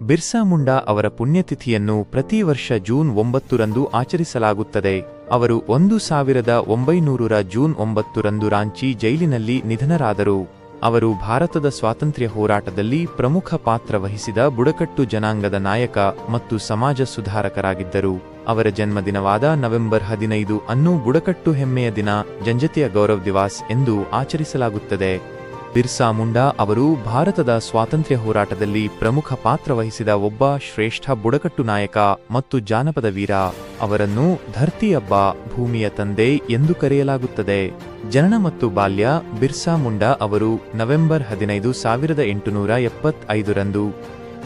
ಬಿರ್ಸಾ ಮುಂಡಾ ಅವರ ಪುಣ್ಯತಿಥಿಯನ್ನು ಪ್ರತಿ ವರ್ಷ ಜೂನ್ 9ರಂದು ಆಚರಿಸಲಾಗುತ್ತದೆ. ಅವರು 1900ರ ಜೂನ್ 9ರಂದು ರಾಂಚಿ ಜೈಲಿನಲ್ಲಿ ನಿಧನರಾದರು. ಅವರು ಭಾರತದ ಸ್ವಾತಂತ್ರ್ಯ ಹೋರಾಟದಲ್ಲಿ ಪ್ರಮುಖ ಪಾತ್ರ ವಹಿಸಿದ ಬುಡಕಟ್ಟು ಜನಾಂಗದ ನಾಯಕ ಮತ್ತು ಸಮಾಜ ಸುಧಾರಕರಾಗಿದ್ದರು. ಅವರ ಜನ್ಮದಿನವಾದ ನವೆಂಬರ್ 15 ಅನ್ನು ಬುಡಕಟ್ಟು ಹೆಮ್ಮೆಯ ದಿನ, ಜನಜಾತಿಯ ಗೌರವ್ ದಿವಸ್ ಎಂದು ಆಚರಿಸಲಾಗುತ್ತದೆ. ಬಿರ್ಸಾ ಮುಂಡಾ ಅವರು ಭಾರತದ ಸ್ವಾತಂತ್ರ್ಯ ಹೋರಾಟದಲ್ಲಿ ಪ್ರಮುಖ ಪಾತ್ರ ವಹಿಸಿದ ಒಬ್ಬ ಶ್ರೇಷ್ಠ ಬುಡಕಟ್ಟು ನಾಯಕ ಮತ್ತು ಜಾನಪದ ವೀರ. ಅವರನ್ನು ಧರ್ತಿ ಅಬ್ಬಾ, ಭೂಮಿಯ ತಂದೆ ಎಂದು ಕರೆಯಲಾಗುತ್ತದೆ. ಜನನ ಮತ್ತು ಬಾಲ್ಯ: ಬಿರ್ಸಾ ಮುಂಡಾ ಅವರು ನವೆಂಬರ್ 15, 1875ರಂದು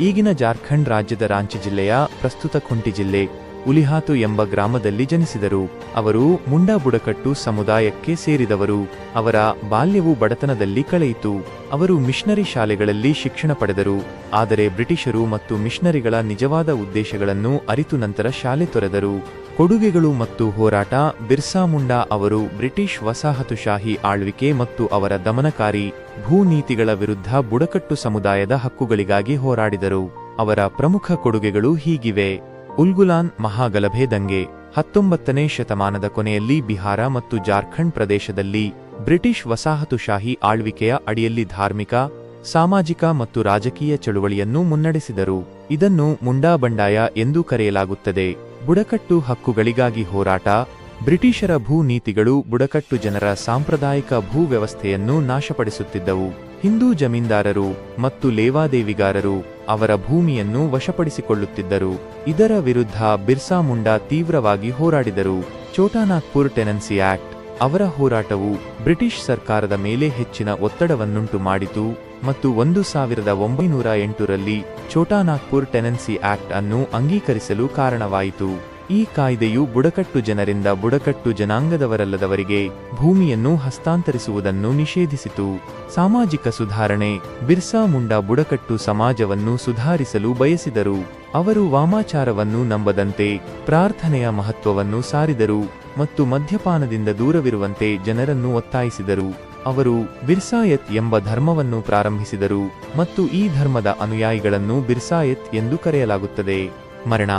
ಈಗಿನ ಜಾರ್ಖಂಡ್ ರಾಜ್ಯದ ರಾಂಚಿ ಜಿಲ್ಲೆಯ ಪ್ರಸ್ತುತ ಖುಂಟಿ ಜಿಲ್ಲೆ ಉಲಿಹಾತು ಎಂಬ ಗ್ರಾಮದಲ್ಲಿ ಜನಿಸಿದರು. ಅವರು ಮುಂಡಾ ಬುಡಕಟ್ಟು ಸಮುದಾಯಕ್ಕೆ ಸೇರಿದವರು. ಅವರ ಬಾಲ್ಯವು ಬಡತನದಲ್ಲಿ ಕಳೆಯಿತು. ಅವರು ಮಿಷನರಿ ಶಾಲೆಗಳಲ್ಲಿ ಶಿಕ್ಷಣ ಪಡೆದರು, ಆದರೆ ಬ್ರಿಟಿಷರು ಮತ್ತು ಮಿಷನರಿಗಳ ನಿಜವಾದ ಉದ್ದೇಶಗಳನ್ನು ಅರಿತು ನಂತರ ಶಾಲೆ ತೊರೆದರು. ಕೊಡುಗೆಗಳು ಮತ್ತು ಹೋರಾಟ: ಬಿರ್ಸಾ ಮುಂಡಾ ಅವರು ಬ್ರಿಟಿಷ್ ವಸಾಹತುಶಾಹಿ ಆಳ್ವಿಕೆ ಮತ್ತು ಅವರ ದಮನಕಾರಿ ಭೂ ನೀತಿಗಳ ವಿರುದ್ಧ ಬುಡಕಟ್ಟು ಸಮುದಾಯದ ಹಕ್ಕುಗಳಿಗಾಗಿ ಹೋರಾಡಿದರು. ಅವರ ಪ್ರಮುಖ ಕೊಡುಗೆಗಳು ಹೀಗಿವೆ: ಉಲ್ಗುಲಾನ್ ಮಹಾಗಲಭೆ ದಂಗೆ: 19ನೇ ಶತಮಾನದ ಕೊನೆಯಲ್ಲಿ ಬಿಹಾರ ಮತ್ತು ಜಾರ್ಖಂಡ್ ಪ್ರದೇಶದಲ್ಲಿ ಬ್ರಿಟಿಷ್ ವಸಾಹತುಶಾಹಿ ಆಳ್ವಿಕೆಯ ಅಡಿಯಲ್ಲಿ ಧಾರ್ಮಿಕ, ಸಾಮಾಜಿಕ ಮತ್ತು ರಾಜಕೀಯ ಚಳುವಳಿಯನ್ನು ಮುನ್ನಡೆಸಿದರು. ಇದನ್ನು ಮುಂಡಾ ಬಂಡಾಯ ಎಂದು ಕರೆಯಲಾಗುತ್ತದೆ. ಬುಡಕಟ್ಟು ಹಕ್ಕುಗಳಿಗಾಗಿ ಹೋರಾಟ: ಬ್ರಿಟಿಷರ ಭೂ ನೀತಿಗಳು ಬುಡಕಟ್ಟು ಜನರ ಸಾಂಪ್ರದಾಯಿಕ ಭೂ ವ್ಯವಸ್ಥೆಯನ್ನು ನಾಶಪಡಿಸುತ್ತಿದ್ದವು. ಹಿಂದೂ ಜಮೀನ್ದಾರರು ಮತ್ತು ಲೇವಾದೇವಿಗಾರರು ಅವರ ಭೂಮಿಯನ್ನು ವಶಪಡಿಸಿಕೊಳ್ಳುತ್ತಿದ್ದರು. ಇದರ ವಿರುದ್ಧ ಬಿರ್ಸಾ ಮುಂಡಾ ತೀವ್ರವಾಗಿ ಹೋರಾಡಿದರು. ಛೋಟಾನಾಗ್ಪುರ್ ಟೆನೆನ್ಸಿ ಆಕ್ಟ್: ಅವರ ಹೋರಾಟವು ಬ್ರಿಟಿಷ್ ಸರ್ಕಾರದ ಮೇಲೆ ಹೆಚ್ಚಿನ ಒತ್ತಡವನ್ನುಂಟು ಮಾಡಿತು ಮತ್ತು 1908ರಲ್ಲಿ ಛೋಟಾನಾಗ್ಪುರ್ ಟೆನೆನ್ಸಿ ಆಕ್ಟ್ ಅನ್ನು ಅಂಗೀಕರಿಸಲು ಕಾರಣವಾಯಿತು. ಈ ಕಾಯ್ದೆಯು ಬುಡಕಟ್ಟು ಜನರಿಂದ ಬುಡಕಟ್ಟು ಜನಾಂಗದವರಲ್ಲದವರಿಗೆ ಭೂಮಿಯನ್ನು ಹಸ್ತಾಂತರಿಸುವುದನ್ನು ನಿಷೇಧಿಸಿತು. ಸಾಮಾಜಿಕ ಸುಧಾರಣೆ: ಬಿರ್ಸಾ ಮುಂಡಾ ಬುಡಕಟ್ಟು ಸಮಾಜವನ್ನು ಸುಧಾರಿಸಲು ಬಯಸಿದರು. ಅವರು ವಾಮಾಚಾರವನ್ನು ನಂಬದಂತೆ, ಪ್ರಾರ್ಥನೆಯ ಮಹತ್ವವನ್ನು ಸಾರಿದರು ಮತ್ತು ಮದ್ಯಪಾನದಿಂದ ದೂರವಿರುವಂತೆ ಜನರನ್ನು ಒತ್ತಾಯಿಸಿದರು. ಅವರು ಬಿರ್ಸಾಯತ್ ಎಂಬ ಧರ್ಮವನ್ನು ಪ್ರಾರಂಭಿಸಿದರು ಮತ್ತು ಈ ಧರ್ಮದ ಅನುಯಾಯಿಗಳನ್ನು ಬಿರ್ಸಾಯತ್ ಎಂದು ಕರೆಯಲಾಗುತ್ತದೆ. ಮರಣ: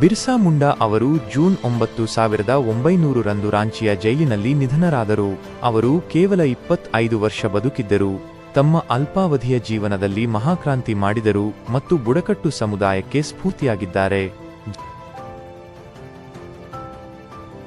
ಬಿರ್ಸಾ ಮುಂಡಾ ಅವರು ಜೂನ್ 9, 1900ರಂದು ರಾಂಚಿಯ ಜೈಲಿನಲ್ಲಿ ನಿಧನರಾದರು. ಅವರು ಕೇವಲ 25 ವರ್ಷ ಬದುಕಿದ್ದರು. ತಮ್ಮ ಅಲ್ಪಾವಧಿಯ ಜೀವನದಲ್ಲಿ ಮಹಾಕ್ರಾಂತಿ ಮಾಡಿದರು ಮತ್ತು ಬುಡಕಟ್ಟು ಸಮುದಾಯಕ್ಕೆ ಸ್ಫೂರ್ತಿಯಾಗಿದ್ದಾರೆ.